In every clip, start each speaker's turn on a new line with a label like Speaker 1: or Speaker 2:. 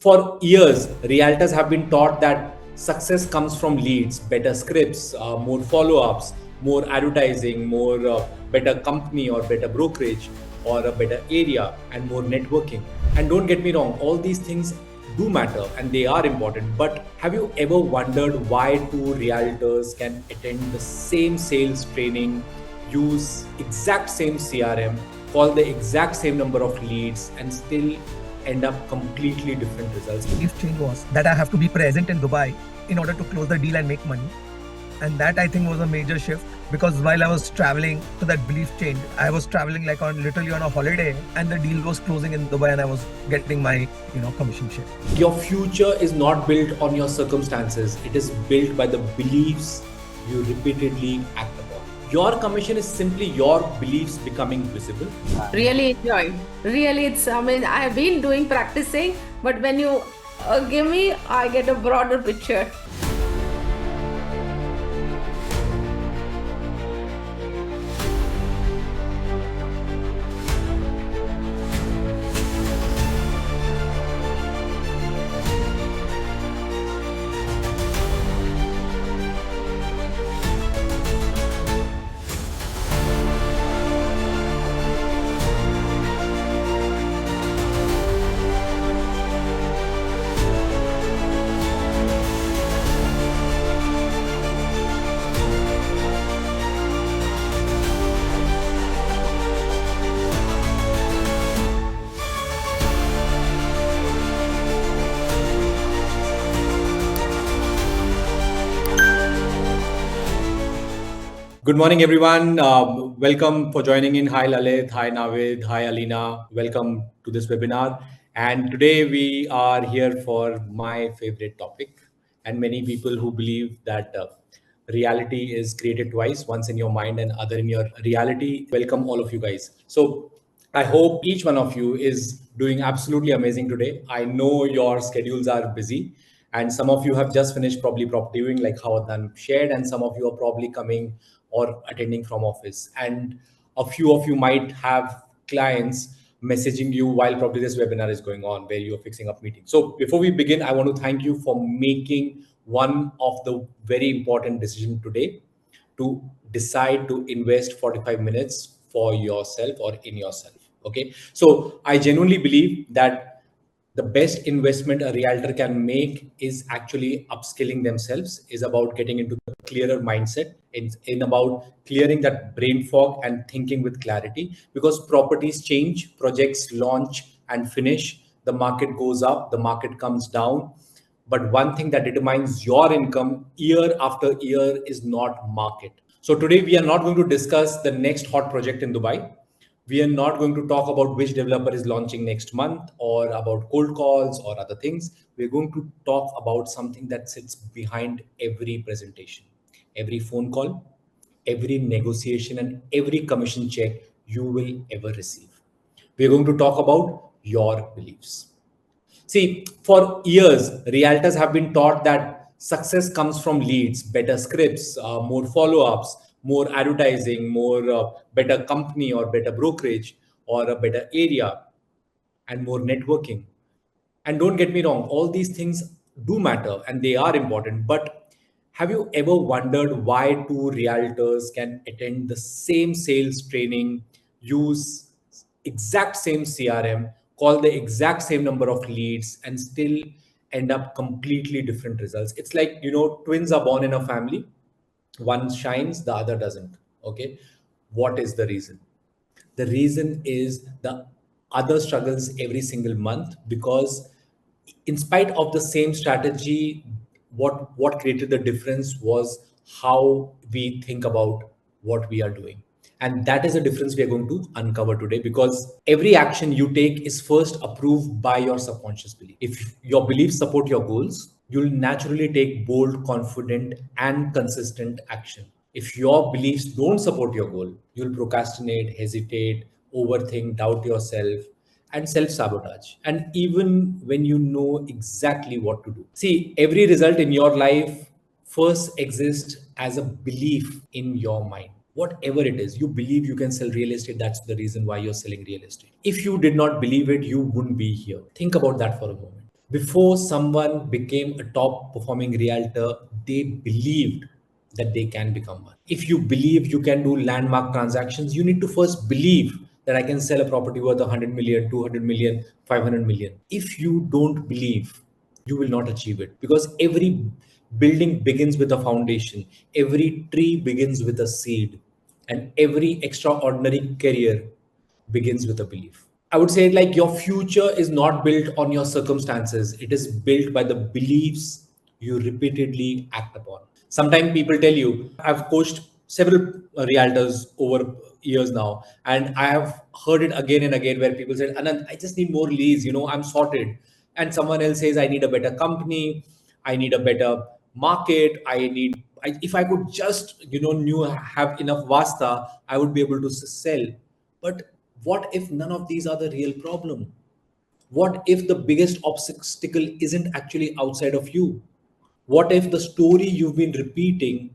Speaker 1: For years, realtors have been taught that success comes from leads, better scripts, more follow-ups, more advertising, more better company or better brokerage or a better area and more networking. And don't get me wrong, all these things do matter and they are important. But have you ever wondered why two realtors can attend the same sales training, use exact same CRM, call the exact same number of leads and still end up completely different results?
Speaker 2: Belief change was that I have to be present in Dubai in order to close the deal and make money. And that I think was a major shift, because while I was traveling to that belief change, I was traveling like literally on a holiday, and the deal was closing in Dubai and I was getting my commission share.
Speaker 1: Your future is not built on your circumstances. It is built by the beliefs you repeatedly act upon. Your commission is simply your beliefs becoming visible.
Speaker 3: Really enjoyed. Really, I have been doing practicing, but when you give me, I get a broader picture.
Speaker 1: Good morning, everyone. Welcome for joining in. Hi, Lalit. Hi, Navid. Hi, Alina. Welcome to this webinar. And today we are here for my favorite topic. And many people who believe that reality is created twice, once in your mind and other in your reality. Welcome all of you guys. So I hope each one of you is doing absolutely amazing today. I know your schedules are busy and some of you have just finished probably property viewing like how Adnan shared, and some of you are probably coming or attending from office, and a few of you might have clients messaging you while probably this webinar is going on where you're fixing up meetings. So before we begin, I want to thank you for making one of the very important decisions today to decide to invest 45 minutes for yourself or in yourself. Okay, so I genuinely believe that the best investment a realtor can make is actually upskilling themselves, is about getting into the clearer mindset, in about clearing that brain fog and thinking with clarity, because properties change, projects launch and finish, the market goes up, the market comes down, but one thing that determines your income year after year is not market. So today we are not going to discuss the next hot project in Dubai. We are not going to talk about which developer is launching next month or about cold calls or other things. We're going to talk about something that sits behind every presentation, every phone call, every negotiation, and every commission check you will ever receive. We're going to talk about your beliefs. See, for years, realtors have been taught that success comes from leads, better scripts, more follow-ups, more advertising, more better company or better brokerage or a better area and more networking. And don't get me wrong, all these things do matter and they are important. But have you ever wondered why two realtors can attend the same sales training, use exact same CRM, call the exact same number of leads, and still end up completely different results? It's like, twins are born in a family, one shines, the other doesn't. Okay. What is the reason? The reason is the other struggles every single month, because in spite of the same strategy, what created the difference was how we think about what we are doing. And that is a difference we are going to uncover today, because every action you take is first approved by your subconscious belief. If your beliefs support your goals, you'll naturally take bold, confident, and consistent action. If your beliefs don't support your goal, you'll procrastinate, hesitate, overthink, doubt yourself, and self sabotage. And even when you know exactly what to do. See, every result in your life first exists as a belief in your mind. Whatever it is, you believe you can sell real estate. That's the reason why you're selling real estate. If you did not believe it, you wouldn't be here. Think about that for a moment. Before someone became a top performing realtor, they believed that they can become one. If you believe you can do landmark transactions, you need to first believe that I can sell a property worth 100 million, 200 million, 500 million. If you don't believe, you will not achieve it, because every building begins with a foundation, every tree begins with a seed, and every extraordinary career begins with a belief. I would say, like, your future is not built on your circumstances. It is built by the beliefs you repeatedly act upon. Sometimes people tell you, I've coached several realtors over years now, and I have heard it again and again where people said, Anand, I just need more leads, I'm sorted. And someone else says, I need a better company, I need a better market, if I could just, have enough Vasta, I would be able to sell. But what if none of these are the real problem? What if the biggest obstacle isn't actually outside of you? What if the story you've been repeating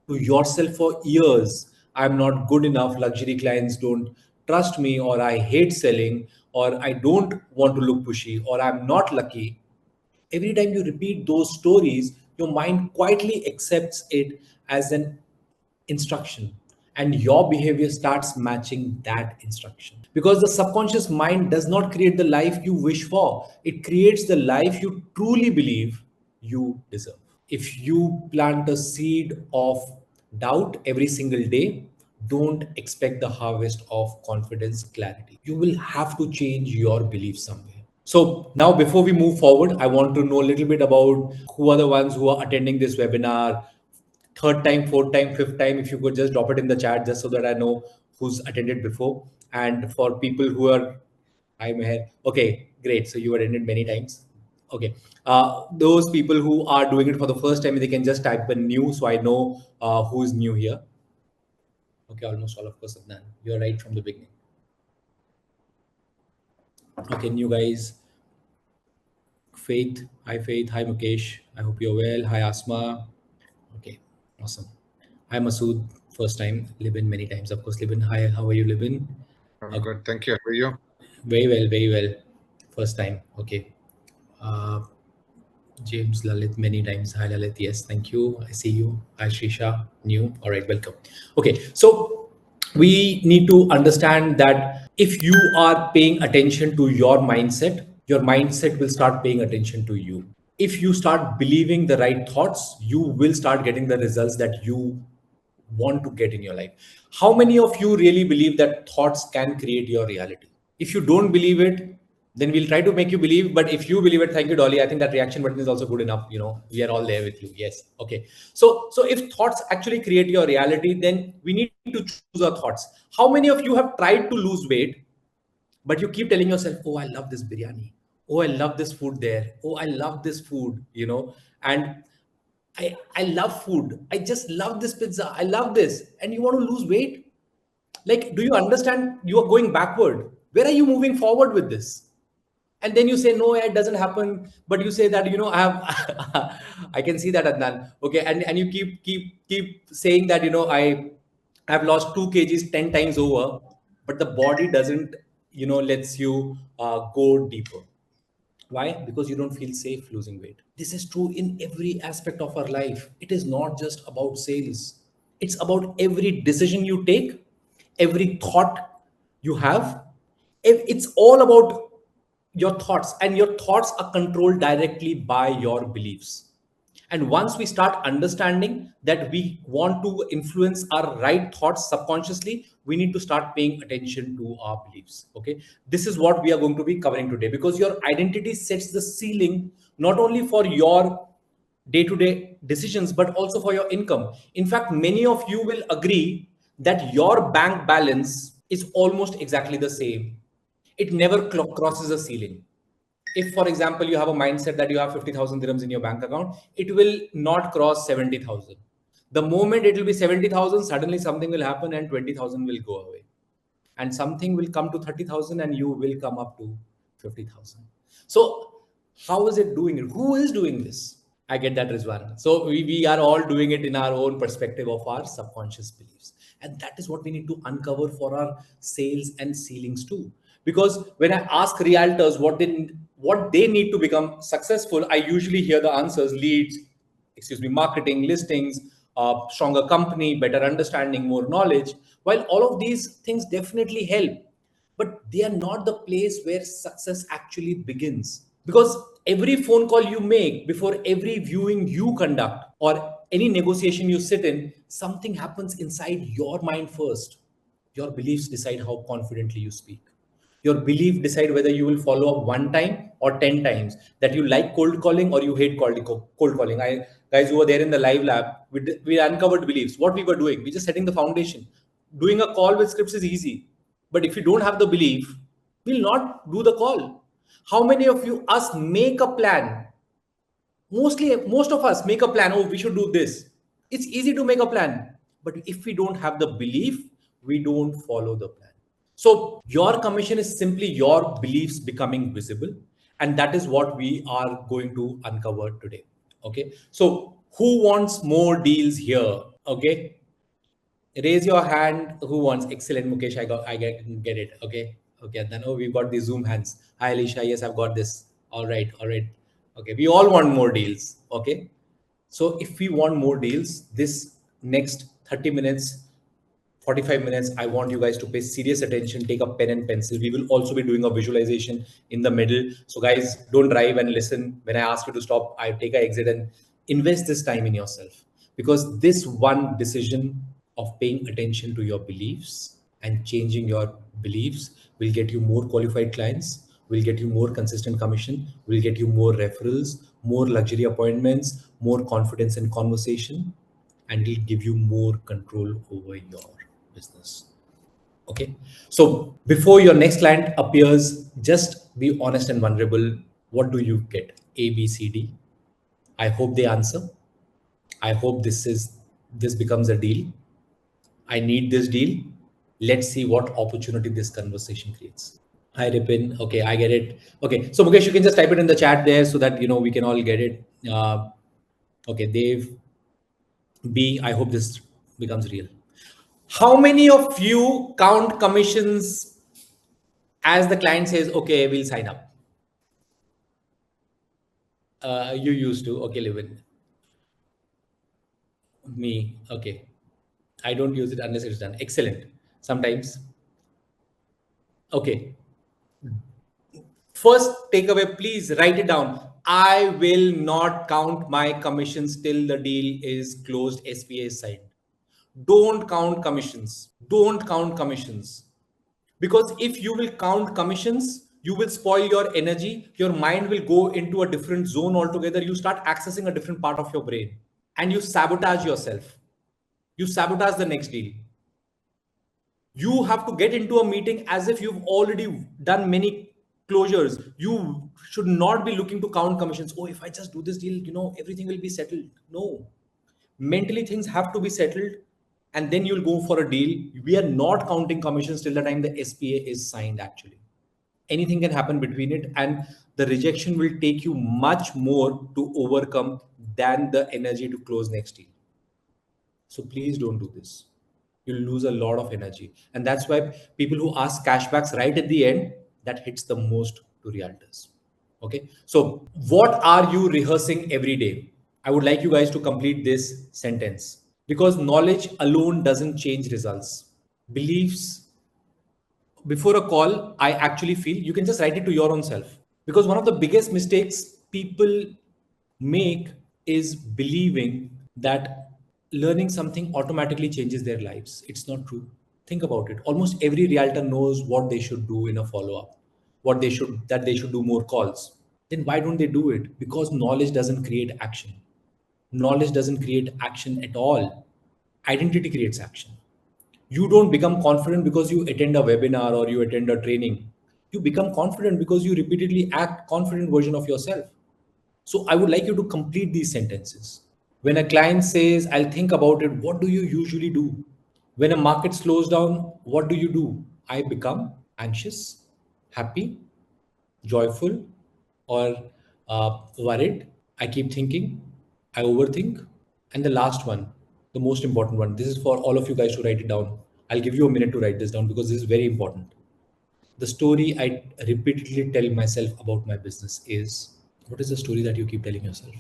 Speaker 1: to yourself for years, I'm not good enough, luxury clients don't trust me, or I hate selling, or I don't want to look pushy, or I'm not lucky? Every time you repeat those stories, your mind quietly accepts it as an instruction, and your behavior starts matching that instruction, because the subconscious mind does not create the life you wish for, it creates the life you truly believe you deserve. If you plant a seed of doubt every single day, don't expect the harvest of confidence, clarity. You will have to change your belief somewhere. So now, before we move forward, I want to know a little bit about who are the ones who are attending this webinar, third time, fourth time, fifth time. If you could just drop it in the chat, just so that I know who's attended before. And for people who are, hi Meher. Okay, great. So you attended many times. Okay. Those people who are doing it for the first time, they can just type in new, so I know who's new here. Okay, almost all of us, Adnan. You're right from the beginning. Okay, new guys. Faith. Hi, Faith. Hi, Mukesh. I hope you're well. Hi, Asma. Okay, awesome. Hi, Masood. First time. Libin many times. Of course, Libin. Hi, how are you, Libin?
Speaker 4: I'm good. Thank you. How are you?
Speaker 1: Very well, very well. First time. Okay. Uh, James Lalit many times. Hi, Lalit. Yes, thank you. I see you. Hi, Shisha. New. All right, welcome. Okay, so we need to understand that if you are paying attention to your mindset will start paying attention to you. If you start believing the right thoughts, you will start getting the results that you want to get in your life. How many of you really believe that thoughts can create your reality? If you don't believe it, then we'll try to make you believe. But if you believe it, thank you, Dolly. I think that reaction button is also good enough. We are all there with you. Yes. Okay. So if thoughts actually create your reality, then we need to choose our thoughts. How many of you have tried to lose weight, but you keep telling yourself, oh, I love this biryani, oh, I love this food there, oh, I love this food, and I love food, I just love this pizza, I love this, and you want to lose weight? Like, do you understand you are going backward? Where are you moving forward with this? And then you say, no, it doesn't happen. But you say that, I have, I can see that, Adnan. Okay. And you keep saying that, I've lost 2 kgs 10 times over, but the body doesn't, lets you go deeper. Why? Because you don't feel safe losing weight. This is true in every aspect of our life. It is not just about sales. It's about every decision you take, every thought you have. It's all about your thoughts, and your thoughts are controlled directly by your beliefs. And once we start understanding that we want to influence our right thoughts subconsciously, we need to start paying attention to our beliefs. Okay. This is what we are going to be covering today, because your identity sets the ceiling not only for your day to day decisions, but also for your income. In fact, many of you will agree that your bank balance is almost exactly the same. It never crosses a ceiling. If, for example, you have a mindset that you have 50,000 dirhams in your bank account, it will not cross 70,000. The moment it will be 70,000, suddenly something will happen and 20,000 will go away. And something will come to 30,000 and you will come up to 50,000. So how is it doing it? Who is doing this? I get that, Rizwan. So we are all doing it in our own perspective of our subconscious beliefs. And that is what we need to uncover for our sales and ceilings too. Because when I ask realtors what they what they need to become successful, I usually hear the answers: leads, marketing, listings, stronger company, better understanding, more knowledge. While all of these things definitely help, but they are not the place where success actually begins. Because every phone call you make, before every viewing you conduct, or any negotiation you sit in, something happens inside your mind first. Your beliefs decide how confidently you speak. Your belief decide whether you will follow up one time or 10 times, that you like cold calling or you hate cold calling. I guys who were there in the live lab, we uncovered beliefs. What we were doing, we just setting the foundation. Doing a call with scripts is easy, but if you don't have the belief, we'll not do the call. How many of you us make a plan? Most of us make a plan. Oh, we should do this. It's easy to make a plan, but if we don't have the belief, we don't follow the plan. So your commission is simply your beliefs becoming visible, and that is what we are going to uncover today. Okay, so who wants more deals here? Okay, raise your hand. Who wants? Excellent, Mukesh. I get it. Okay, then oh, we've got the Zoom hands. Hi, Alicia. Yes, I've got this. All right. Okay, we all want more deals. Okay, so if we want more deals, this next 30 minutes, 45 minutes, I want you guys to pay serious attention. Take a pen and pencil. We will also be doing a visualization in the middle. So guys, don't drive and listen. When I ask you to stop, I take an exit and invest this time in yourself, because this one decision of paying attention to your beliefs and changing your beliefs will get you more qualified clients, will get you more consistent commission, will get you more referrals, more luxury appointments, more confidence in conversation, and it'll give you more control over your business. Okay. So before your next client appears, just be honest and vulnerable. What do you get? A, B, C, D. I hope they answer. I hope this becomes a deal. I need this deal. Let's see what opportunity this conversation creates. Hi, Ripin. Okay, I get it. Okay, so Mukesh, you can just type it in the chat there so that we can all get it. Okay, Dave, B. I hope this becomes real. How many of you count commissions as the client says, okay, we'll sign up? You used to. Okay, Levin. Me. Okay. I don't use it unless it's done. Excellent. Sometimes. Okay. First takeaway, please write it down. I will not count my commissions till the deal is closed, SPA is signed. Don't count commissions. Don't count commissions. Because if you will count commissions, you will spoil your energy. Your mind will go into a different zone altogether. You start accessing a different part of your brain and you sabotage yourself. You sabotage the next deal. You have to get into a meeting as if you've already done many closures. You should not be looking to count commissions. Oh, if I just do this deal, everything will be settled. No, mentally things have to be settled, and then you'll go for a deal. We are not counting commissions till the time the SPA is signed. Actually, anything can happen between it, and the rejection will take you much more to overcome than the energy to close next deal. So please don't do this. You'll lose a lot of energy, and that's why people who ask cashbacks right at the end, that hits the most to realtors. Okay, so what are you rehearsing every day? I would like you guys to complete this sentence, because knowledge alone doesn't change results. Beliefs, before a call, I actually feel you can just write it to your own self, because one of the biggest mistakes people make is believing that learning something automatically changes their lives. It's not true. Think about it. Almost every realtor knows what they should do in a follow up, that they should do more calls. Then why don't they do it? Because knowledge doesn't create action. Knowledge doesn't create action at all. Identity creates action. You don't become confident because you attend a webinar or you attend a training. You become confident because you repeatedly act confident version of yourself. So I would like you to complete these sentences. When a client says, I'll think about it, what do you usually do? When a market slows down, what do you do? I become anxious, happy, joyful, or worried. I keep thinking, I overthink. And the last one, the most important one, this is for all of you guys to write it down. I'll give you a minute to write this down because this is very important. The story I repeatedly tell myself about my business is, what is the story that you keep telling yourself?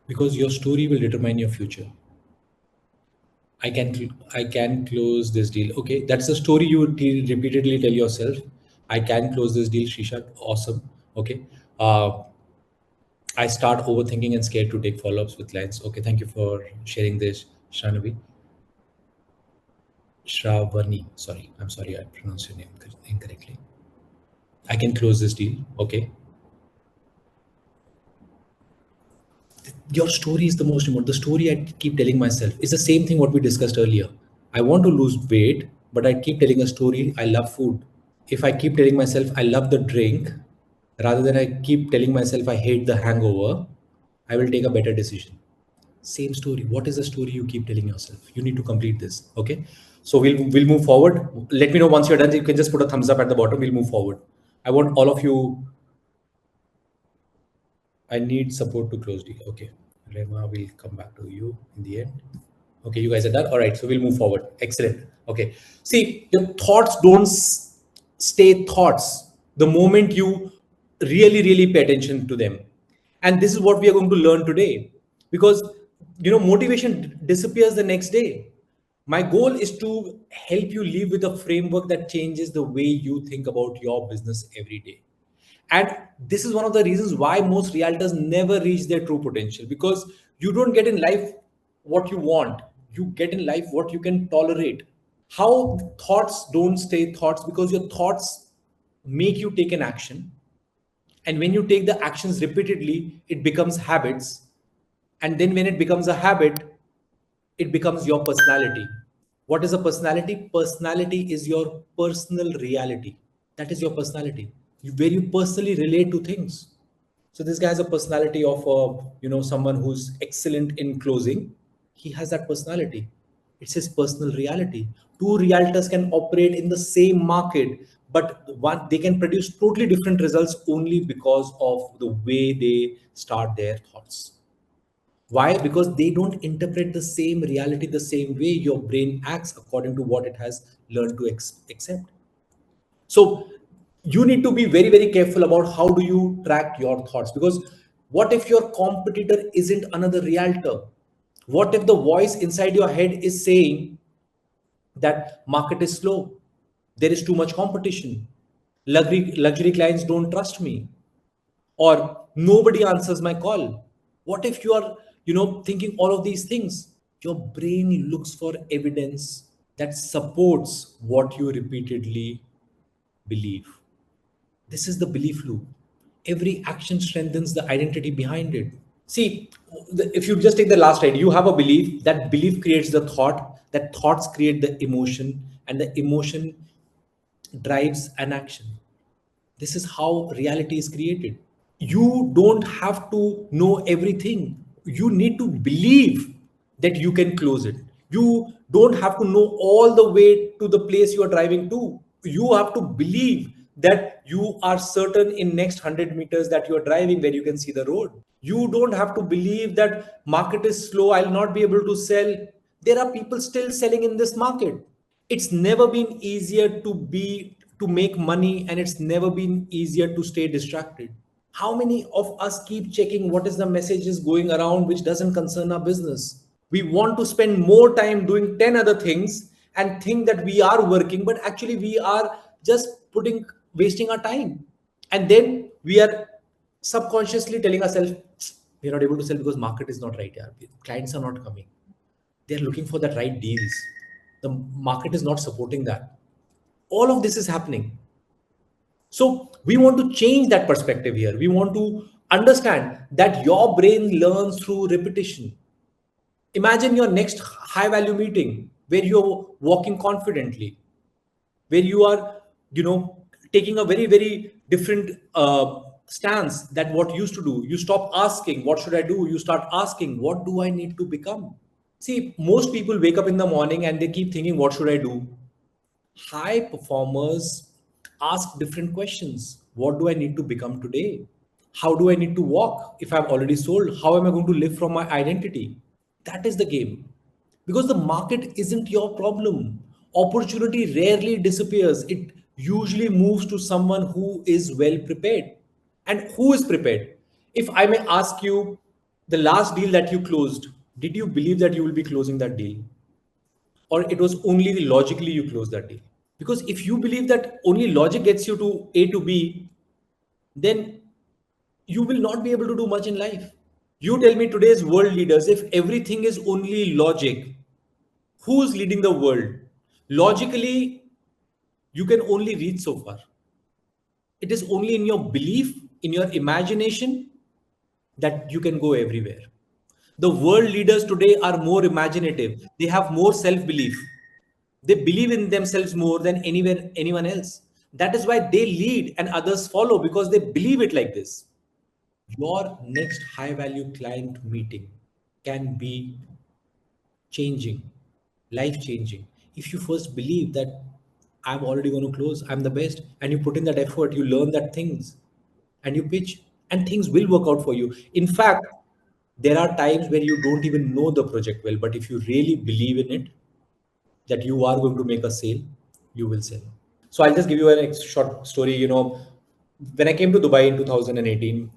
Speaker 1: Because your story will determine your future. I can close this deal. Okay, that's the story you repeatedly tell yourself. I can close this deal, Shisha. Awesome. Okay. I start overthinking and scared to take follow-ups with clients. Okay, thank you for sharing this, Shanavi. Shravani. Sorry, I'm sorry I pronounced your name incorrectly. I can close this deal. Okay. Your story is the most important. The story I keep telling myself is the same thing what we discussed earlier. I want to lose weight, but I keep telling a story. I love food. If I keep telling myself I love the drink, rather than I keep telling myself I hate the hangover, I will take a better decision. Same story. What is the story you keep telling yourself? You need to complete this. Okay. So we'll move forward. Let me know once you're done. You can just put a thumbs up at the bottom. We'll move forward. I want all of you. I need support to close deal. Okay. Rema will come back to you in the end. Okay, you guys are done. All right, so we'll move forward. Excellent. Okay. See, your thoughts don't stay thoughts the moment you really pay attention to them. And this is what we are going to learn today. Because motivation disappears the next day. My goal is to help you live with a framework that changes the way you think about your business every day. And this is one of the reasons why most realtors never reach their true potential, because you don't get in life what you want, you get in life what you can tolerate. How thoughts don't stay thoughts? Because your thoughts make you take an action, and when you take the actions repeatedly, it becomes habits, and then when it becomes a habit, it becomes your personality. What is a personality? Personality is your personal reality. That is your personality, where you personally relate to things. So this guy has a personality of someone who's excellent in closing. He has that personality. It's his personal reality. Two realtors can operate in the same market, but one they can produce totally different results only because of the way they start their thoughts. Why? Because they don't interpret the same reality the same way. Your brain acts according to what it has learned to accept. So you need to be very careful about how do you track your thoughts, because what if your competitor isn't another realtor? What if the voice inside your head is saying that market is slow, there is too much competition, luxury clients don't trust me, or nobody answers my call? What if you are thinking all of these things? Your brain looks for evidence that supports what you repeatedly believe. This is the belief loop. Every action strengthens the identity behind it. See, if you just take the last slide, you have a belief. That belief creates the thought. That thoughts create the emotion, and the emotion drives an action. This is how reality is created. You don't have to know everything. You need to believe that you can close it. You don't have to know all the way to the place you are driving to. You have to believe that you are certain in next 100 meters that you are driving where you can see the road. You don't have to believe that market is slow, I'll not be able to sell. There are people still selling in this market. It's never been easier to make money, and it's never been easier to stay distracted. How many of us keep checking what is the messages going around which doesn't concern our business? We want to spend more time doing 10 other things and think that we are working, but actually we are just wasting our time. And then we are subconsciously telling ourselves, we're not able to sell because market is not right. Yeah. Clients are not coming. They're looking for the right deals. The market is not supporting that. All of this is happening. So we want to change that perspective here. We want to understand that your brain learns through repetition. Imagine your next high value meeting where you're walking confidently, where you are, taking a very different stance that what you used to do. You stop asking, what should I do? You start asking, what do I need to become? See, most people wake up in the morning and they keep thinking, what should I do? High performers ask different questions. What do I need to become today? How do I need to walk if I've already sold? How am I going to live from my identity? That is the game. Because the market isn't your problem. Opportunity rarely disappears. It usually moves to someone who is well prepared. And who is prepared? If I may ask you, the last deal that you closed, did you believe that you will be closing that deal? Or it was only logically you closed that deal? Because if you believe that only logic gets you to A to B, then you will not be able to do much in life. You tell me today's world leaders, if everything is only logic, who's leading the world? Logically, you can only reach so far. It is only in your belief, in your imagination, that you can go everywhere. The world leaders today are more imaginative. They have more self belief. They believe in themselves more than anyone else. That is why they lead and others follow because they believe it like this. Your next high value client meeting can be changing, life changing. If you first believe that I'm already going to close, I'm the best, and you put in that effort, you learn that things and you pitch, and things will work out for you. In fact, there are times where you don't even know the project well, but if you really believe in it, that you are going to make a sale, you will sell. So I'll just give you a short story. When I came to Dubai in 2018,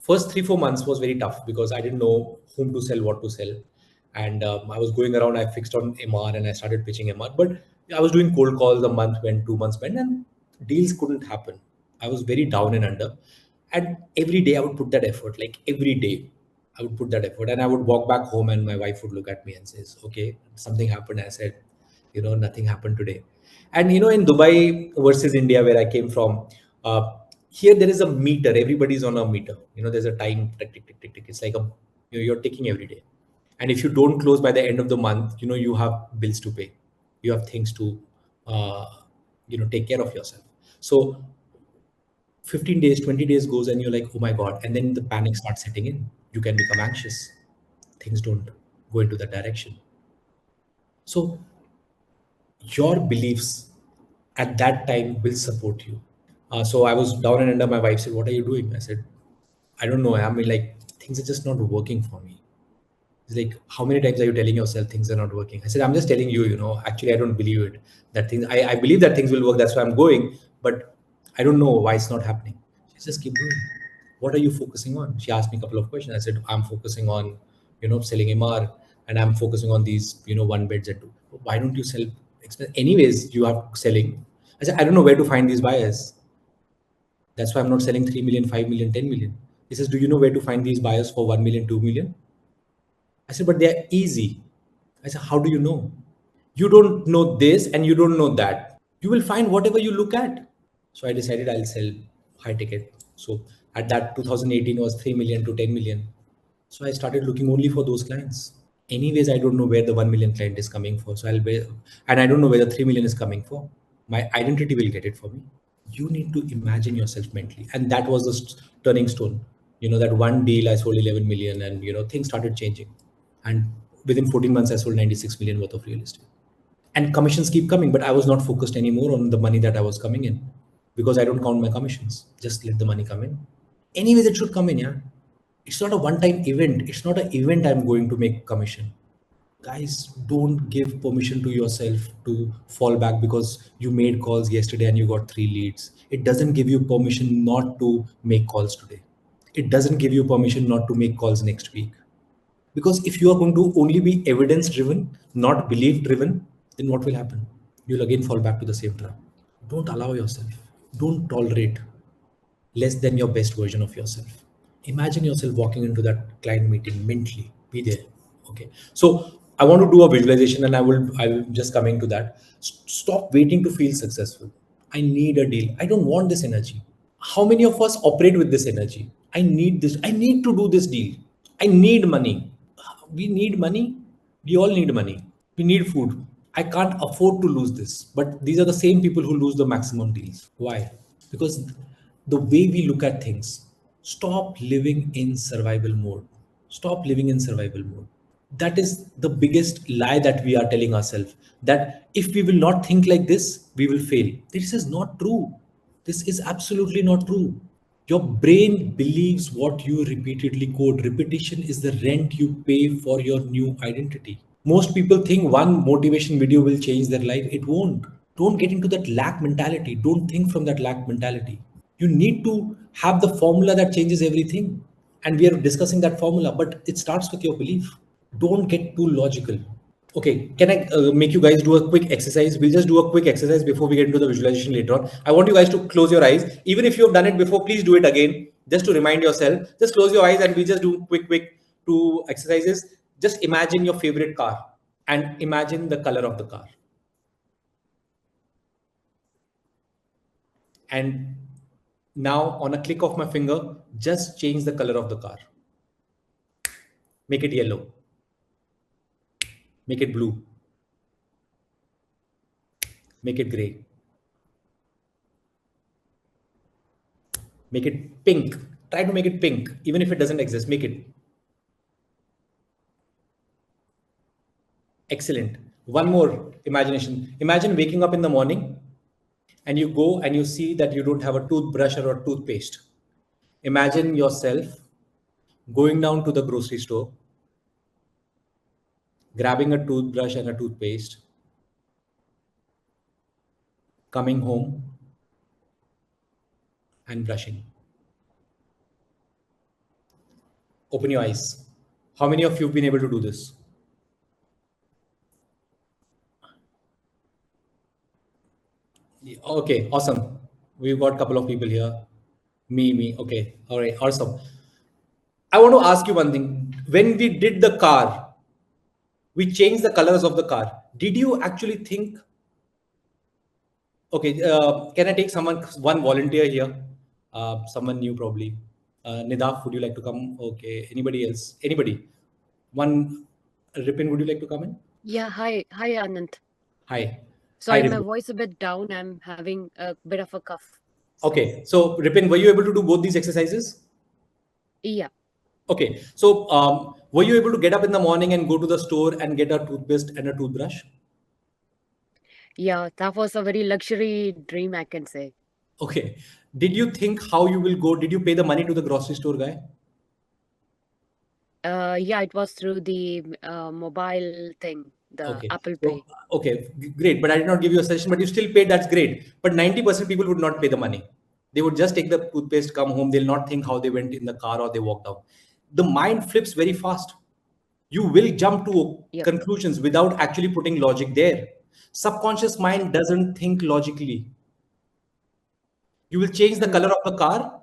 Speaker 1: first 3 4 months was very tough because I didn't know whom to sell, what to sell, and I was going around. I fixed on MR and I started pitching MR, but I was doing cold calls. A month went, 2 months went, and deals couldn't happen. I was very down and under, and every day I would put that effort. Like every day, I would put that effort, and I would walk back home, and my wife would look at me and says, "Okay, something happened." I said, nothing happened today. And in Dubai versus India, where I came from, uh, here there is a meter. Everybody's on a meter. There's a time, tick, tick, tick, tick, tick. It's like you're ticking every day. And if you don't close by the end of the month, you have bills to pay. You have things to, uh, take care of yourself. So 15 days, 20 days goes, and you're like, oh my God. And then the panic starts setting in. You can become anxious. Things don't go into that direction. So your beliefs at that time will support you. So I was down and under. My wife said, "What are you doing?" I said, "I don't know. I mean, like things are just not working for me." It's like, "How many times are you telling yourself things are not working?" I said, "I'm just telling you. Actually, I don't believe it. That things I believe that things will work. That's why I'm going, but I don't know why it's not happening." She says, "Just keep doing. What are you focusing on?" She asked me a couple of questions. I said, "I'm focusing on, selling MR, and I'm focusing on these, one beds and two. Why don't you sell? Anyways, you are selling." I said, "I don't know where to find these buyers. That's why I'm not selling 3 million, 5 million, 10 million." He says, "Do you know where to find these buyers for 1 million, 2 million?" I said, "But they're easy." I said, "How do you know? You don't know this and you don't know that. You will find whatever you look at." So I decided I'll sell high ticket. So at that 2018 was 3 million to 10 million. So I started looking only for those clients. Anyways, I don't know where the 1 million client is coming for. So I'll be, and I don't know where the 3 million is coming for. My identity will get it for me. You need to imagine yourself mentally. And that was the turning stone. That one deal I sold 11 million, and things started changing. And within 14 months I sold 96 million worth of real estate. And commissions keep coming, but I was not focused anymore on the money that I was coming in, because I don't count my commissions. Just let the money come in. Anyways, it should come in. Yeah, it's not a one time event. It's not an event I'm going to make commission. Guys, don't give permission to yourself to fall back because you made calls yesterday and you got 3 leads. It doesn't give you permission not to make calls today. It doesn't give you permission not to make calls next week. Because if you are going to only be evidence driven, not belief driven, then what will happen? You'll again fall back to the same trap. Don't allow yourself. Don't tolerate less than your best version of yourself. Imagine yourself walking into that client meeting mentally. Be there. Okay. So I want to do a visualization, and I will just coming to that. Stop waiting to feel successful. I need a deal. I don't want this energy. How many of us operate with this energy? I need this. I need to do this deal. I need money. We need money. We all need money. We need food. I can't afford to lose this. But these are the same people who lose the maximum deals. Why? Because the way we look at things, stop living in survival mode. Stop living in survival mode. That is the biggest lie that we are telling ourselves, that if we will not think like this, we will fail. This is not true. This is absolutely not true. Your brain believes what you repeatedly code. Repetition is the rent you pay for your new identity. Most people think one motivation video will change their life. It won't. Don't get into that lack mentality. Don't think from that lack mentality. You need to have the formula that changes everything. And we are discussing that formula, but it starts with your belief. Don't get too logical. Okay, can I make you guys do a quick exercise? We'll just do a quick exercise before we get into the visualization later on. I want you guys to close your eyes. Even if you've done it before, please do it again, just to remind yourself. Just close your eyes and we just do quick two exercises. Just imagine your favorite car and imagine the color of the car. And now on a click of my finger, just change the color of the car. Make it yellow. Make it blue. Make it gray. Make it pink. Try to make it pink. Even if it doesn't exist, make it. Excellent. One more imagination. Imagine waking up in the morning and you go and you see that you don't have a toothbrush or a toothpaste. Imagine yourself going down to the grocery store, grabbing a toothbrush and a toothpaste, coming home and brushing. Open your eyes. How many of you have been able to do this? Okay, awesome. We've got a couple of people here. Me. Okay, all right, awesome. I want to ask you one thing. When we did the car, we changed the colors of the car. Did you actually think? Okay, can I take one volunteer here? Someone new probably. Nidaf, would you like to come? Okay, anybody else? Anybody? One, Ripin, would you like to come in?
Speaker 5: Yeah, hi, Anant.
Speaker 1: Hi.
Speaker 5: Sorry,
Speaker 1: Hi,
Speaker 5: my
Speaker 1: Ripin.
Speaker 5: voice a bit down. I'm having a bit of a cough.
Speaker 1: Okay, so Ripin, were you able to do both these exercises?
Speaker 5: Yeah,
Speaker 1: Okay, so were you able to get up in the morning and go to the store and get a toothpaste and a toothbrush?
Speaker 5: yeah, that was a very luxury dream, I can say.
Speaker 1: Okay. Did you think how you will go? Did you pay the money to the grocery store guy?
Speaker 5: Yeah, it was through the mobile thing, the
Speaker 1: Okay.
Speaker 5: Apple
Speaker 1: So,
Speaker 5: Pay.
Speaker 1: okay, great. But I did not give you a suggestion, but you still paid. That's great. But 90% people would not pay the money. They would just take the toothpaste, come home. They'll not think how they went in the car or they walked out. The mind flips very fast. You will jump to
Speaker 5: Yep.
Speaker 1: conclusions without actually putting logic there. Subconscious mind doesn't think logically. You will change the color of the car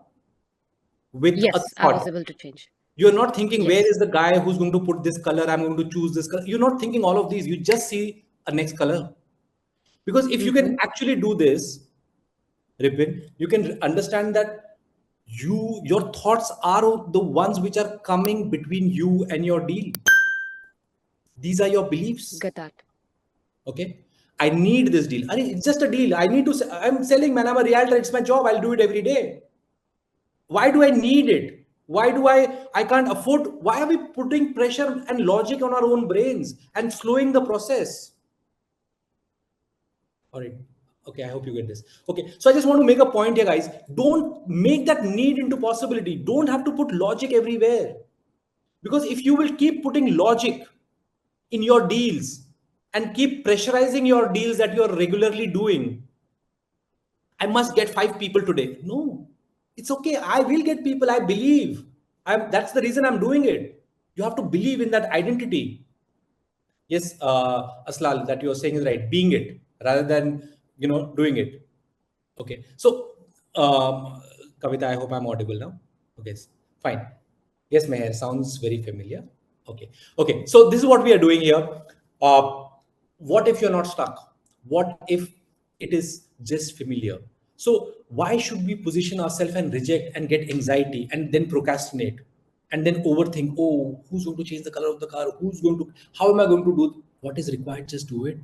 Speaker 1: with a
Speaker 5: Yes, I was
Speaker 1: thought.
Speaker 5: able to change.
Speaker 1: You're not thinking, where
Speaker 5: Yes.
Speaker 1: is the guy who's going to put this color? I'm going to choose this color. You're not thinking all of these. You just see a next color. Because if you can actually do this, Ripin, you can understand that your thoughts are the ones which are coming between you and your deal. These are your beliefs.
Speaker 5: Get that.
Speaker 1: Okay. I need this deal. It's just a deal. I'm selling, man. I'm a realtor. It's my job. I'll do it every day. Why do I need it? Why do I can't afford? Why are we putting pressure and logic on our own brains and slowing the process? All right. Okay, I hope you get this. Okay, so I just want to make a point here, guys. Don't make that need into possibility. Don't have to put logic everywhere. Because if you will keep putting logic in your deals and keep pressurizing your deals that you're regularly doing, I must get 5 people today. No, it's okay. I will get people. I believe. That's the reason I'm doing it. You have to believe in that identity. Yes, Aslal, that you're saying is right. Being it rather than doing it. Okay. So, Kavita, I hope I'm audible now. Okay, fine. Yes, Meher, sounds very familiar. Okay. Okay. So this is what we are doing here. What if you're not stuck? What if it is just familiar? So why should we position ourselves and reject and get anxiety and then procrastinate and then overthink? Oh, who's going to change the color of the car? How am I going to do? What is required? Just do it.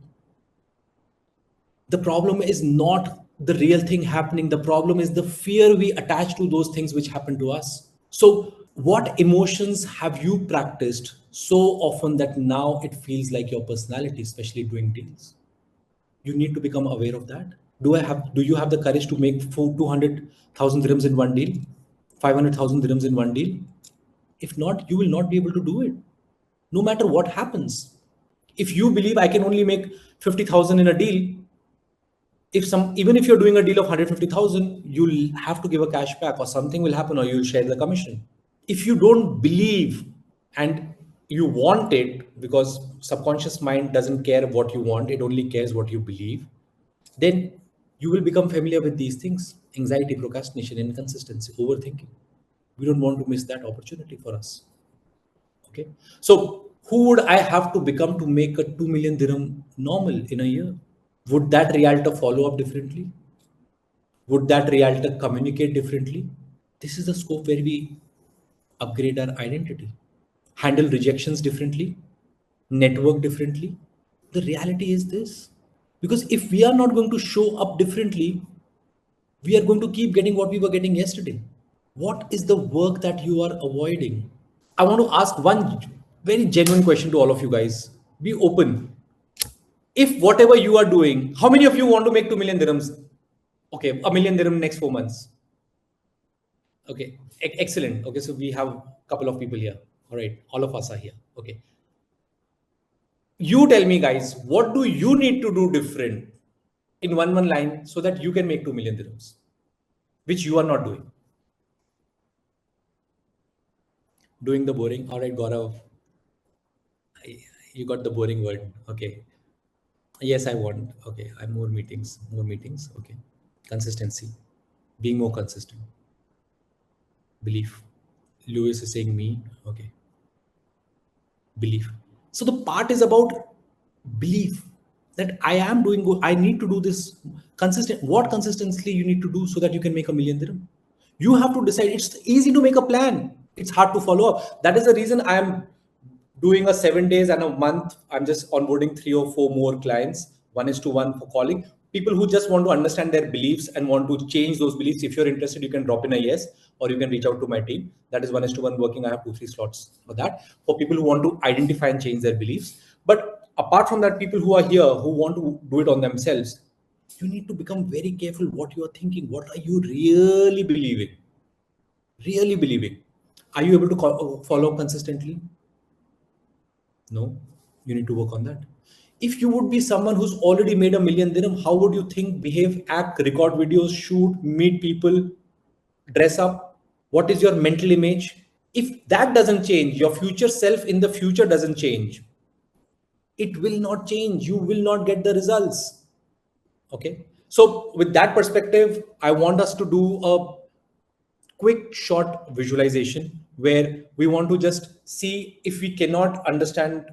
Speaker 1: The problem is not the real thing happening. The problem is the fear we attach to those things which happen to us. So, what emotions have you practiced so often that now it feels like your personality, especially doing deals? You need to become aware of that. Do you have the courage to make 200,000 dirhams in one deal? 500,000 dirhams in one deal? If not, you will not be able to do it, no matter what happens. If you believe I can only make 50,000 in a deal, even if you're doing a deal of 150,000, you'll have to give a cash back, or something will happen, or you'll share the commission. If you don't believe and you want it, because subconscious mind doesn't care what you want, it only cares what you believe, then you will become familiar with these things: anxiety, procrastination, inconsistency, overthinking. We don't want to miss that opportunity for us. Okay, so who would I have to become to make a 2 million dirham normal in a year? Would that realtor follow up differently? Would that realtor communicate differently? This is the scope where we upgrade our identity, handle rejections differently, network differently. The reality is this: because if we are not going to show up differently, we are going to keep getting what we were getting yesterday. What is the work that you are avoiding? I want to ask one very genuine question to all of you guys. Be open. If whatever you are doing, how many of you want to make 2 million dirhams? Okay, a million dirham next 4 months. Okay, excellent. Okay, so we have a couple of people here. All right, all of us are here. Okay, you tell me, guys, what do you need to do different in one line so that you can make 2 million dirhams, which you are not doing? Doing the boring. All right, Gaurav, you got the boring word. Okay. Yes, I want. Okay, I more meetings, more meetings. Okay, consistency, being more consistent, belief. Lewis is saying me. Okay, belief. So the part is about belief that I am doing good. I need to do this consistent. What consistently you need to do so that you can make a million dirham? You have to decide. It's easy to make a plan. It's hard to follow up. That is the reason I am doing a 7 days and a month. I'm just onboarding 3 or 4 more clients. 1:1 for calling people who just want to understand their beliefs and want to change those beliefs. If you're interested, you can drop in a yes, or you can reach out to my team. That is 1:1 working. I have 2-3 slots for that, for people who want to identify and change their beliefs. But apart from that, people who are here who want to do it on themselves, you need to become very careful what you are thinking. What are you really believing? Really believing? Are you able to follow up consistently? No, you need to work on that. If you would be someone who's already made a million dirham, how would you think, behave, act, record videos, shoot, meet people, dress up? What is your mental image? If that doesn't change, your future self in the future doesn't change, it will not change. You will not get the results. Okay. So, with that perspective, I want us to do a quick short visualization where we want to just see, if we cannot understand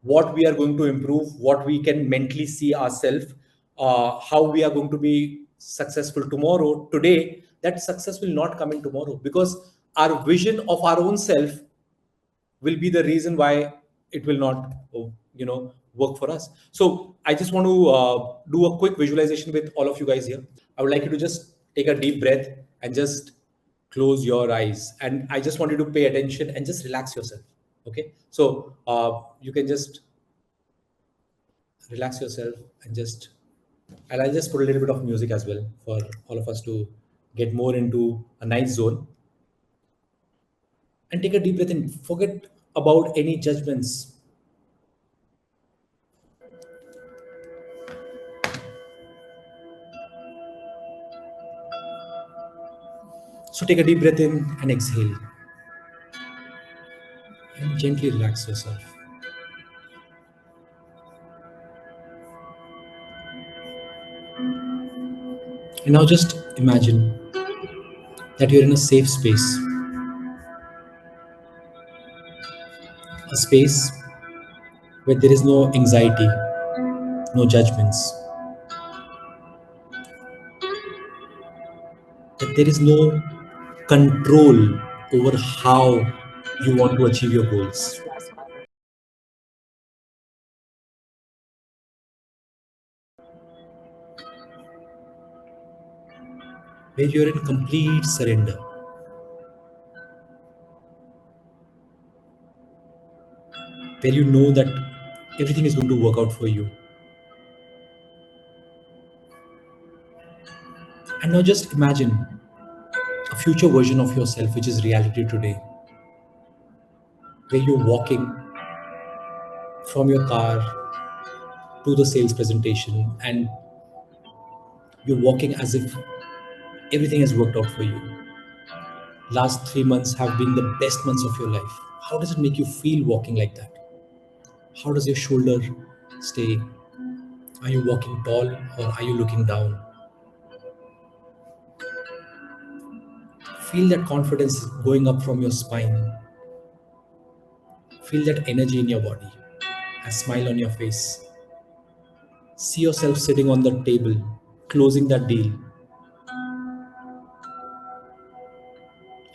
Speaker 1: what we are going to improve, what we can mentally see ourselves, how we are going to be successful tomorrow. Today, that success will not come in tomorrow, because our vision of our own self will be the reason why it will not work for us. So I just want to do a quick visualization with all of you guys here. I would like you to just take a deep breath and just close your eyes, and I just want you to pay attention and just relax yourself. Okay, so you can just relax yourself and I'll just put a little bit of music as well for all of us to get more into a nice zone. And take a deep breath in. Forget about any judgments. So take a deep breath in and exhale. And gently relax yourself. And now just imagine that you're in a safe space. A space where there is no anxiety, no judgments, that there is no control over how you want to achieve your goals. Where you're in complete surrender. Where you know that everything is going to work out for you. And now just imagine a future version of yourself, which is reality today, where you're walking from your car to the sales presentation and you're walking as if everything has worked out for you. Last 3 months have been the best months of your life. How does it make you feel walking like that? How does your shoulder stay? Are you walking tall or are you looking down? Feel that confidence going up from your spine. Feel that energy in your body, a smile on your face. See yourself sitting on the table, closing that deal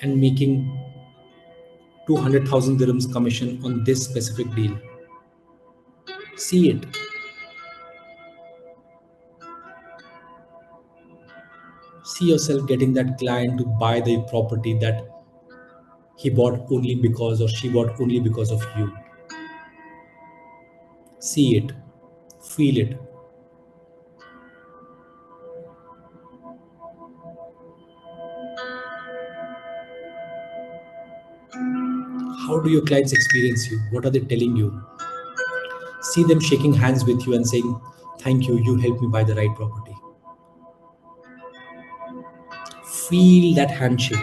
Speaker 1: and making 200,000 dirhams commission on this specific deal. See it. See yourself getting that client to buy the property that he bought only because or she bought only because of you. See it. Feel it. How do your clients experience you? What are they telling you? See them shaking hands with you and saying, "Thank you, you helped me buy the right property." Feel that handshake.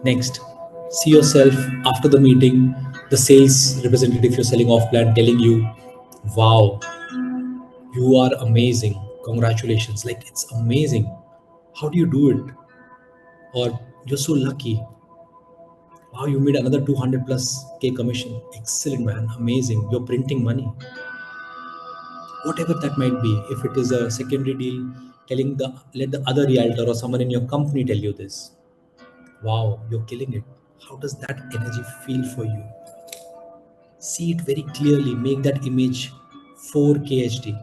Speaker 1: Next, see yourself after the meeting, the sales representative you're selling off plan telling you, "Wow, you are amazing. Congratulations." Like, it's amazing. How do you do it? Or, "You're so lucky. Wow, you made another 200 plus K commission. Excellent, man. Amazing. You're printing money." Whatever that might be. If it is a secondary deal, let the other realtor or someone in your company tell you this. Wow, you're killing it. How does that energy feel for you? See it very clearly. Make that image 4K HD.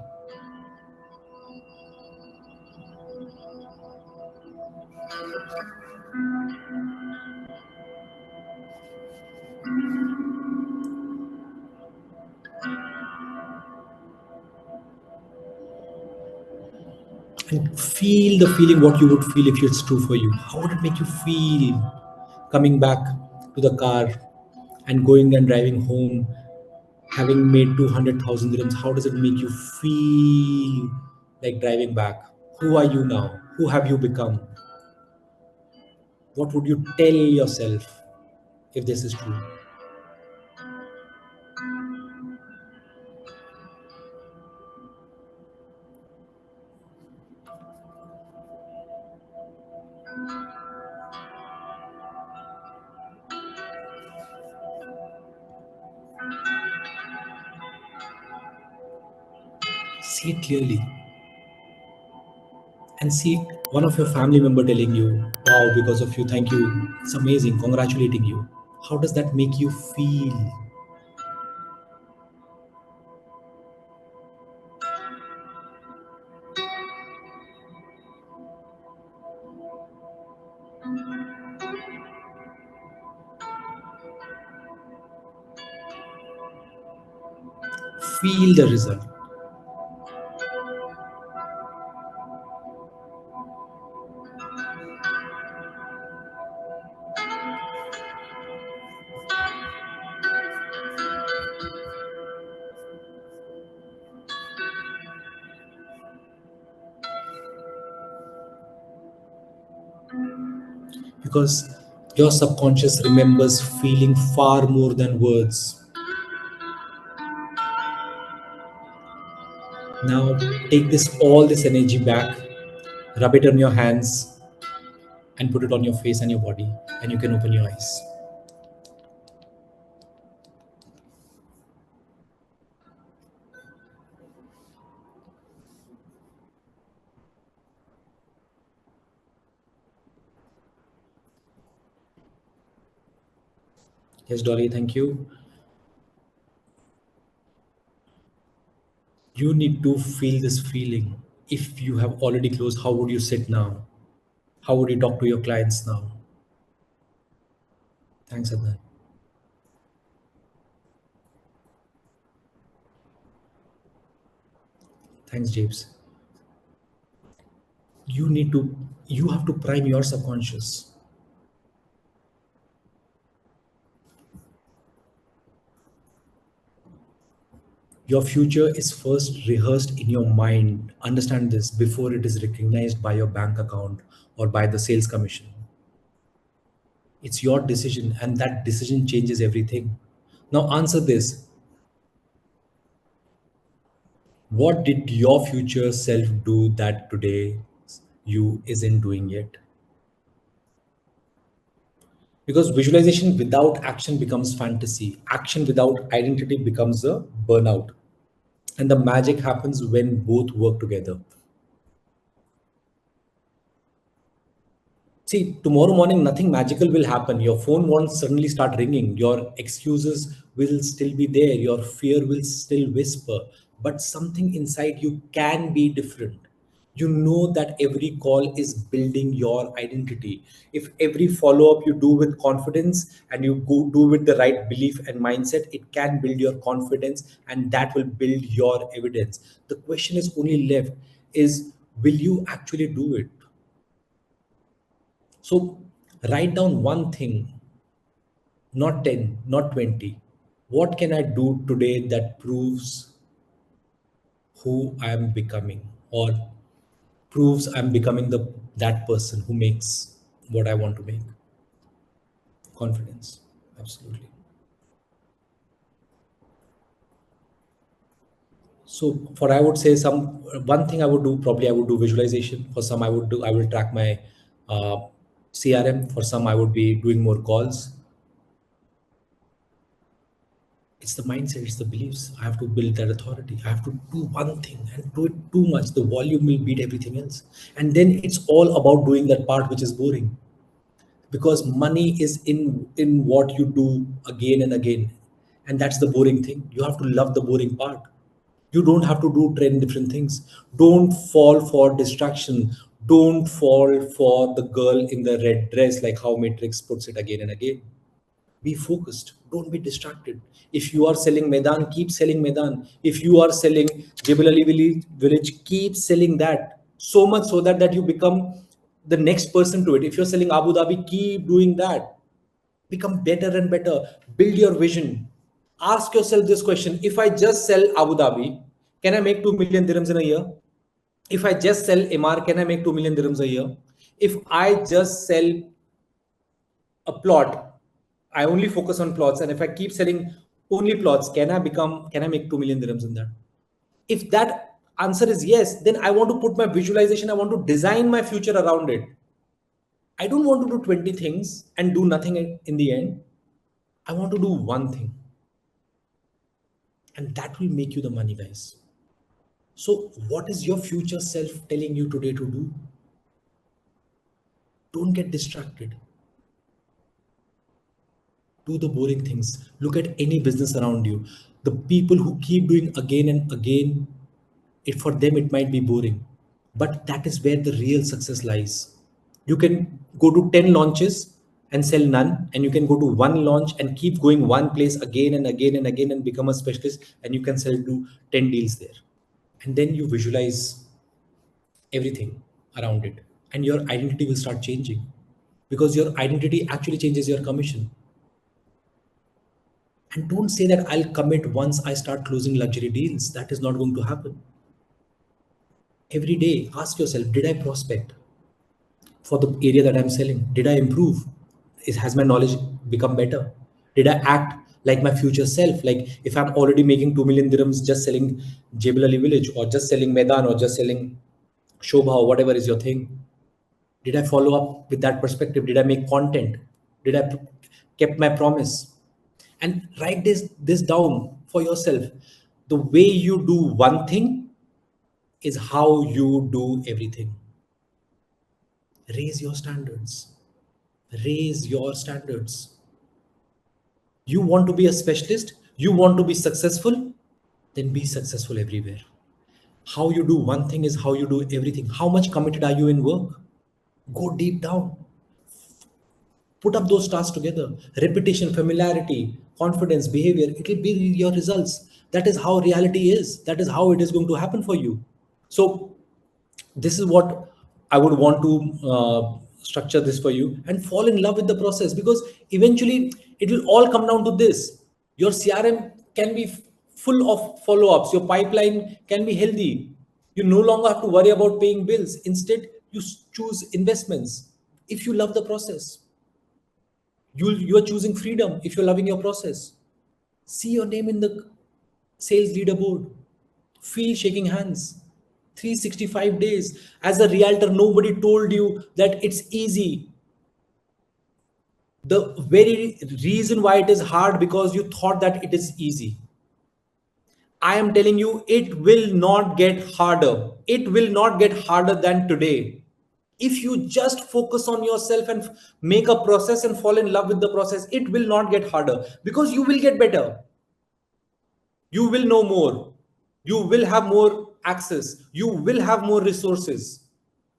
Speaker 1: And feel the feeling what you would feel if it's true for you. How would it make you feel coming back to the car and going and driving home, having made 200,000 dirhams? How does it make you feel like driving back? Who are you now? Who have you become? What would you tell yourself if this is true? See it clearly and see one of your family member telling you, "Wow, because of you, thank you, it's amazing, congratulating you." How does that make you feel? Feel the result. Because your subconscious remembers feeling far more than words. Now take all this energy back, rub it on your hands and put it on your face and your body, and you can open your eyes. Yes, Dolly, thank you. You need to feel this feeling. If you have already closed, how would you sit now? How would you talk to your clients now? Thanks, Adnan. Thanks, James. You have to prime your subconscious. Your future is first rehearsed in your mind. Understand this before it is recognized by your bank account or by the sales commission. It's your decision, and that decision changes everything. Now, answer this. What did your future self do that today you isn't doing yet? Because visualization without action becomes fantasy, action without identity becomes a burnout. And the magic happens when both work together. See, tomorrow morning, nothing magical will happen. Your phone won't suddenly start ringing. Your excuses will still be there. Your fear will still whisper. But something inside you can be different. You know that every call is building your identity. If every follow up you do with confidence and you go do with the right belief and mindset, it can build your confidence and that will build your evidence. The question is only left is, will you actually do it? So write down one thing, not 10, not 20. What can I do today that proves who I am becoming or proves I'm becoming the that person who makes what I want to make? Confidence. Absolutely. So for I would say some one thing I would do, probably I would do visualization. For some I will track my uh, CRM. For some I would be doing more calls. It's the mindset, it's the beliefs. I have to build that authority. I have to do one thing and do it too much. The volume will beat everything else. And then it's all about doing that part which is boring. Because money is in what you do again and again. And that's the boring thing. You have to love the boring part. You don't have to do 10 different things. Don't fall for distraction. Don't fall for the girl in the red dress, like how Matrix puts it again and again. Be focused, don't be distracted. If you are selling Medan, keep selling Medan. If you are selling Jebel Ali village, keep selling that, so much so that you become the next person to it. If you're selling Abu Dhabi, keep doing that. Become better and better. Build your vision. Ask yourself this question: if I just sell Abu Dhabi, can I make 2 million dirhams in a year? If I just sell MR, can I make 2 million dirhams a year? If I just sell a plot, I only focus on plots, and if I keep selling only plots, can I make 2 million dirhams in that? If that answer is yes, then I want to put my visualization, I want to design my future around it. I don't want to do 20 things and do nothing in the end. I want to do one thing, and that will make you the money, guys. So what is your future self telling you today to do? Don't get distracted. Do the boring things. Look at any business around you. The people who keep doing again and again, for them it might be boring, but that is where the real success lies. You can go to 10 launches and sell none, and you can go to one launch and keep going one place again and again and again and become a specialist, and you can sell to 10 deals there. And then you visualize everything around it, and your identity will start changing, because your identity actually changes your commission. And don't say that I'll commit once I start closing luxury deals. That is not going to happen. Every day, ask yourself, did I prospect for the area that I'm selling? Did I improve? Has my knowledge become better? Did I act like my future self? Like if I'm already making 2 million dirhams just selling Jebel Ali village, or just selling Medan, or just selling Shobha, or whatever is your thing. Did I follow up with that perspective? Did I make content? Did I kept my promise? And write this down for yourself. The way you do one thing is how you do everything. Raise your standards. Raise your standards. You want to be a specialist? You want to be successful? Then be successful everywhere. How you do one thing is how you do everything. How much committed are you in work? Go deep down. Put up those tasks together. Repetition, familiarity, confidence, behavior, it will be your results. That is how reality is. That is how it is going to happen for you. So this is what I would want to structure this for you, and fall in love with the process, because eventually it will all come down to this. Your CRM can be full of follow-ups. Your pipeline can be healthy. You no longer have to worry about paying bills. Instead, you choose investments. If you love the process, you are choosing freedom. If you're loving your process, see your name in the sales leaderboard. Feel shaking hands. 365 days. As a realtor, nobody told you that it's easy. The very reason why it is hard, because you thought that it is easy. I am telling you, it will not get harder. It will not get harder than today. If you just focus on yourself and make a process and fall in love with the process, it will not get harder, because you will get better. You will know more. You will have more access. You will have more resources.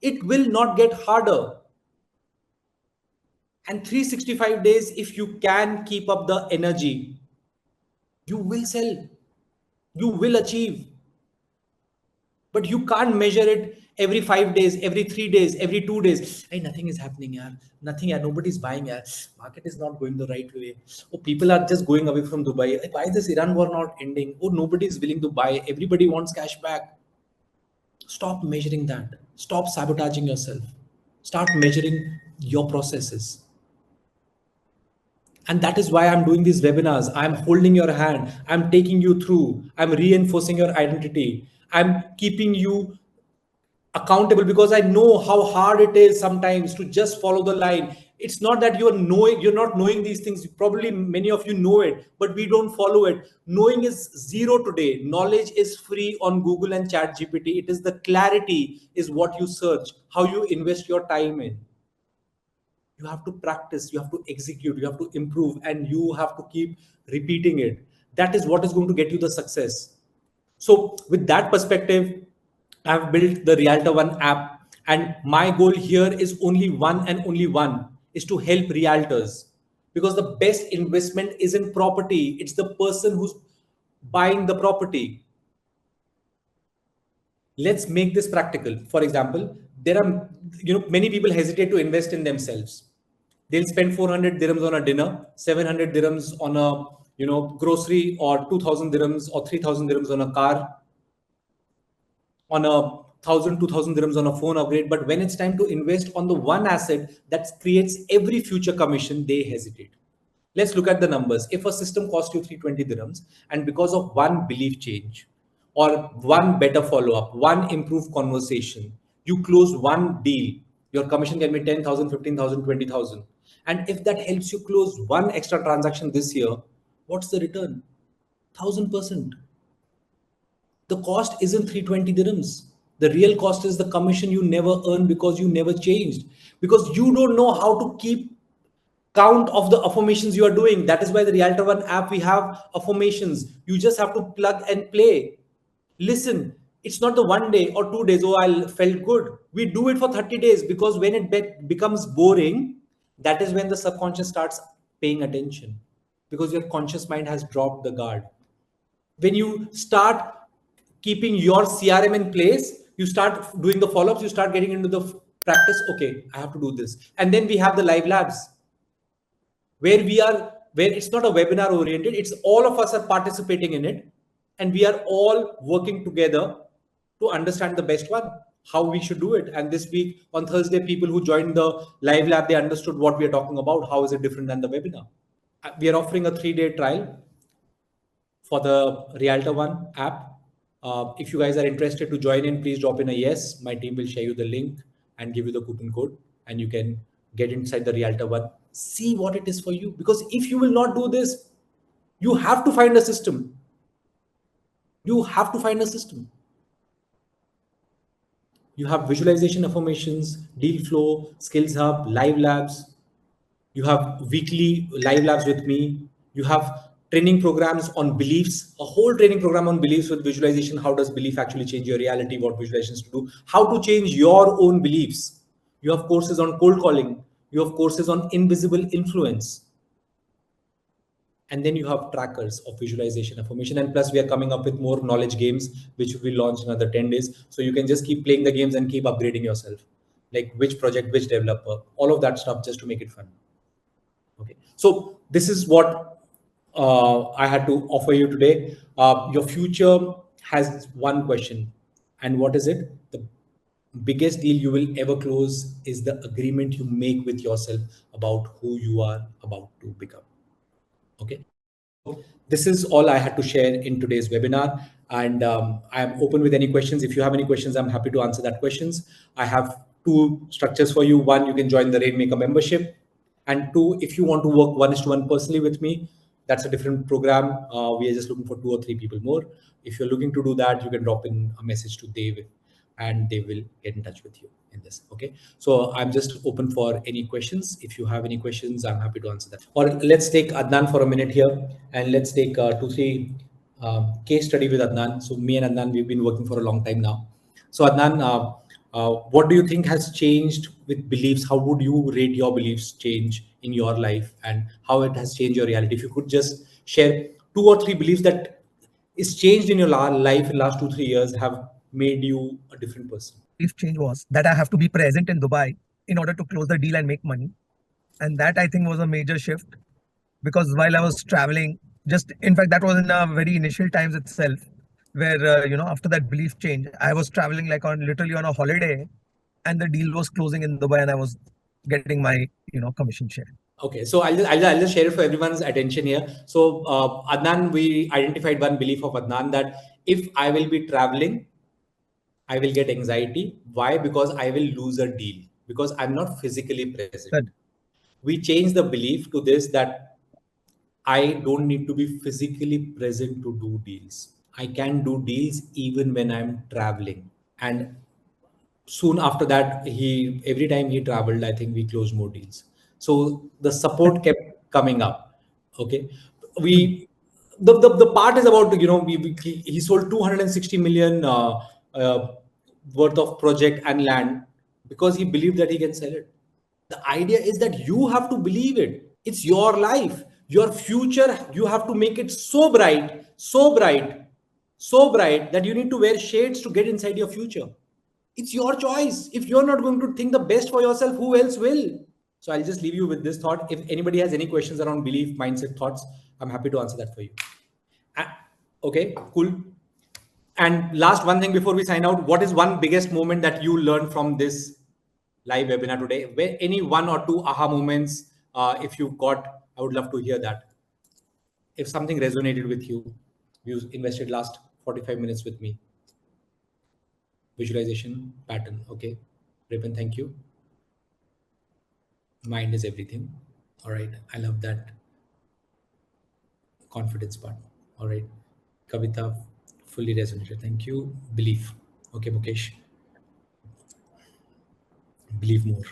Speaker 1: It will not get harder. And 365 days, if you can keep up the energy, you will sell. You will achieve. But you can't measure it every 5 days, every 3 days, every 2 days. Hey, nothing is happening, yaar. Nothing, yaar. Nobody's buying, yaar. Market is not going the right way. Oh, people are just going away from Dubai. Why is this Iran war not ending? Oh, nobody is willing to buy. Everybody wants cash back. Stop measuring that. Stop sabotaging yourself. Start measuring your processes. And that is why I'm doing these webinars. I'm holding your hand. I'm taking you through. I'm reinforcing your identity. I'm keeping you accountable, because I know how hard it is sometimes to just follow the line. It's not that you're not knowing these things. Probably many of you know it, but we don't follow it. Knowing is zero today. Knowledge is free on Google and Chat GPT. It is the clarity is what you search, how you invest your time in. You have to practice, you have to execute, you have to improve, and you have to keep repeating it. That is what is going to get you the success. So with that perspective, I've built the Realtor One app, and my goal here is only one and only one, is to help realtors, because the best investment isn't property, it's the person who's buying the property. Let's make this practical. For example, there are, many people hesitate to invest in themselves. They'll spend 400 dirhams on a dinner, 700 dirhams on a, grocery, or 2000 dirhams or 3000 dirhams on a car, on a 1000 2000 dirhams on a phone upgrade. But when it's time to invest on the one asset that creates every future commission, they hesitate. Let's look at the numbers. If a system costs you 320 dirhams, and because of one belief change, or one better follow up, one improved conversation, you close one deal, your commission can be 10,000, 15,000, 20,000. And if that helps you close one extra transaction this year, what's the return? 1000%. The cost isn't 320 dirhams. The real cost is the commission you never earned, because you never changed, because you don't know how to keep count of the affirmations you are doing. That is why the Realtor One app, we have affirmations. You just have to plug and play. Listen, it's not the 1 day or 2 days, oh, I felt good. We do it for 30 days, because when it becomes boring, that is when the subconscious starts paying attention, because your conscious mind has dropped the guard. When you start keeping your CRM in place, you start doing the follow-ups, you start getting into the practice. Okay, I have to do this. And then we have the live labs, where it's not a webinar oriented, it's all of us are participating in it, and we are all working together to understand the best one, how we should do it. And this week on Thursday, people who joined the live lab, they understood what we are talking about, how is it different than the webinar. We are offering a 3-day trial for the Realtor One app. If you guys are interested to join in, please drop in a yes. My team will share you the link and give you the coupon code, and you can get inside the Realtor One. See what it is for you, because if you will not do this, you have to find a system. You have to find a system. You have visualization affirmations, deal flow, skills hub, live labs. You have weekly live labs with me. You have training programs on beliefs, a whole training program on beliefs with visualization. How does belief actually change your reality? What visualizations to do? How to change your own beliefs. You have courses on cold calling. You have courses on invisible influence. And then you have trackers of visualization, affirmation, and plus we are coming up with more knowledge games, which will be launched in another 10 days. So you can just keep playing the games and keep upgrading yourself, like which project, which developer, all of that stuff, just to make it fun. Okay, so this is what I had to offer you today. Your future has one question, and what is it? The biggest deal you will ever close is the agreement you make with yourself about who you are about to become. Okay, this is all I had to share in today's webinar, and I am open with any questions. If you have any questions, I'm happy to answer that questions. I have two structures for you. One, you can join the Rainmaker membership, and two, if you want to work 1:1 personally with me, that's a different program. We are just looking for 2 or 3 people more. If you're looking to do that, you can drop in a message to Dave, and they will get in touch with you in this. Okay, so I'm just open for any questions. If you have any questions, I'm happy to answer that. Or let's take Adnan for a minute here, and let's take 2 3 case study with Adnan. So me and Adnan, we've been working for a long time now. So Adnan, what do you think has changed with beliefs? How would you rate your beliefs change in your life, and how it has changed your reality? If you could just share 2 or 3 beliefs that is changed in your life in the last 2 3 years, have made you a different person.
Speaker 2: Belief change was that I have to be present in Dubai in order to close the deal and make money. And that I think was a major shift because while I was traveling, just in fact, that was in a very initial times itself, where, after that belief change, I was traveling like on literally on a holiday and the deal was closing in Dubai and I was getting my, commission share.
Speaker 1: Okay, so I'll just share it for everyone's attention here. So Adnan, we identified one belief of Adnan that if I will be traveling, I will get anxiety. Why? Because I will lose a deal because I'm not physically present.
Speaker 2: Good.
Speaker 1: We change the belief to this that I don't need to be physically present to do deals. I can do deals even when I'm traveling. And soon after that, he every time he traveled, I think we closed more deals. So the support kept coming up. Okay, we the part is about he sold 260 million worth of project and land because he believed that he can sell it. The idea is that you have to believe it. It's your life, your future. You have to make it so bright, so bright, so bright that you need to wear shades to get inside your future. It's your choice. If you're not going to think the best for yourself, who else will? So I'll just leave you with this thought. If anybody has any questions around belief, mindset, thoughts, I'm happy to answer that for you. Okay, cool. And last one thing before we sign out, what is one biggest moment that you learned from this live webinar today? Where any 1 or 2 aha moments, if you got, I would love to hear that. If something resonated with you, you invested last 45 minutes with me. Visualization pattern. Okay, Ribbon, thank you. Mind is everything. All right, I love that confidence part. All right, Kavita, fully resonated. Thank you. Belief. Okay, Mukesh. Believe more.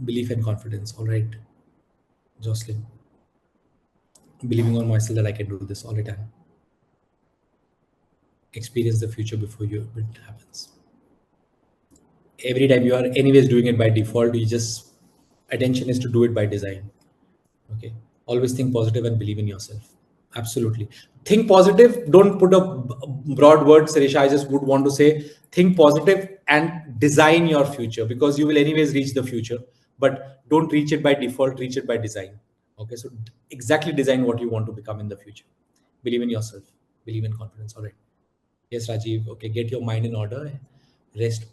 Speaker 1: Belief and confidence. All right, Jocelyn. Believing on myself that I can do this all the time. Experience the future before it happens. Every time you are anyways doing it by default, you just attention is to do it by design. Okay, always think positive and believe in yourself. Absolutely, think positive. Don't put a broad word, Sirisha. I just would want to say think positive and design your future, because you will anyways reach the future, but don't reach it by default, reach it by design. Okay, so exactly design what you want to become in the future. Believe in yourself, believe in confidence. All right, yes, Rajiv. Okay, get your mind in order, rest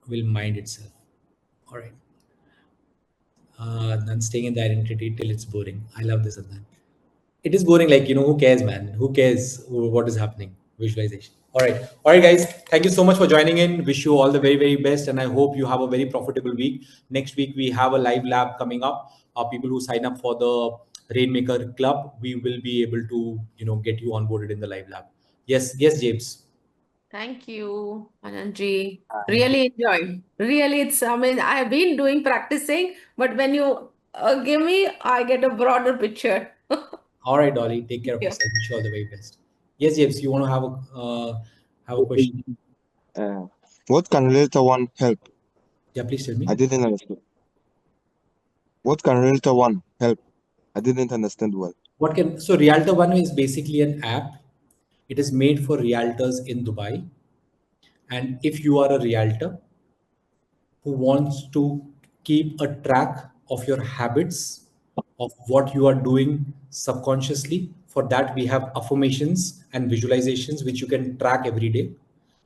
Speaker 1: will mind itself. All right. And staying in the identity till it's boring. I love this, Adnan. It is boring. Like, who cares, man? Who cares what is happening? Visualization. All right. All right, guys. Thank you so much for joining in. Wish you all the very, very best. And I hope you have a very profitable week. Next week, we have a live lab coming up. People who sign up for the Rainmaker Club, we will be able to, get you onboarded in the live lab. Yes. Yes, James.
Speaker 3: Thank you, Anandji. Really enjoyed. Really, I have been doing practicing, but when you give me, I get a broader picture.
Speaker 1: All right, Dolly. Take care of
Speaker 3: Yeah.
Speaker 1: yourself. Wish you all the very best. Yes, James. You want to have a question?
Speaker 6: What can Realtor One help?
Speaker 1: Yeah, please tell me.
Speaker 6: I didn't understand. What can Realtor One help? I didn't understand well.
Speaker 1: So Realtor One is basically an app. It is made for realtors in Dubai. And if you are a realtor who wants to keep a track of your habits, of what you are doing subconsciously, for that we have affirmations and visualizations which you can track every day.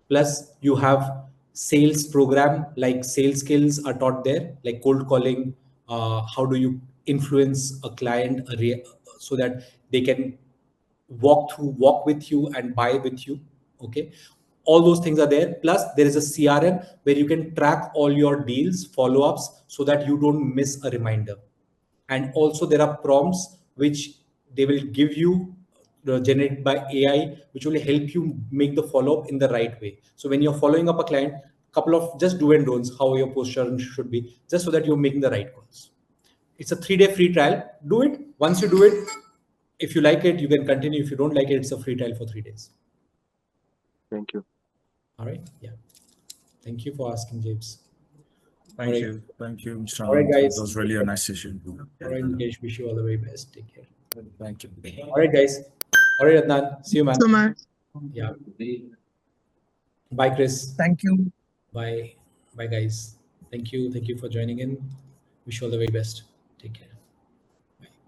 Speaker 1: Plus you have sales program, like sales skills are taught there, like cold calling, how do you influence a client so that they can walk with you and buy with you. Okay, all those things are there. Plus there is a CRM where you can track all your deals, follow-ups, so that you don't miss a reminder. And also there are prompts which they will give you, generated by AI, which will help you make the follow-up in the right way. So when you're following up a client, couple of just do and don'ts, how your posture should be, just so that you're making the right calls. It's a 3-day free trial. Do it. Once you do it, if you like it, you can continue. If you don't like it, it's a free trial for 3 days.
Speaker 6: Thank you.
Speaker 1: All right. Yeah. Thank you for asking, James.
Speaker 7: Thank you. Thank you, Mr.
Speaker 1: All right,
Speaker 7: Anand.
Speaker 1: guys.
Speaker 7: It was really a nice session.
Speaker 1: All right, Mukesh. Wish you all the very best. Take care.
Speaker 7: Thank you.
Speaker 1: All right, guys. All right, Adnan. See you, man.
Speaker 2: So, man,
Speaker 1: Yeah. Bye, Chris.
Speaker 2: thank you.
Speaker 1: Bye. Bye, guys. Thank you. Thank you for joining in. Wish you all the very best. Take care.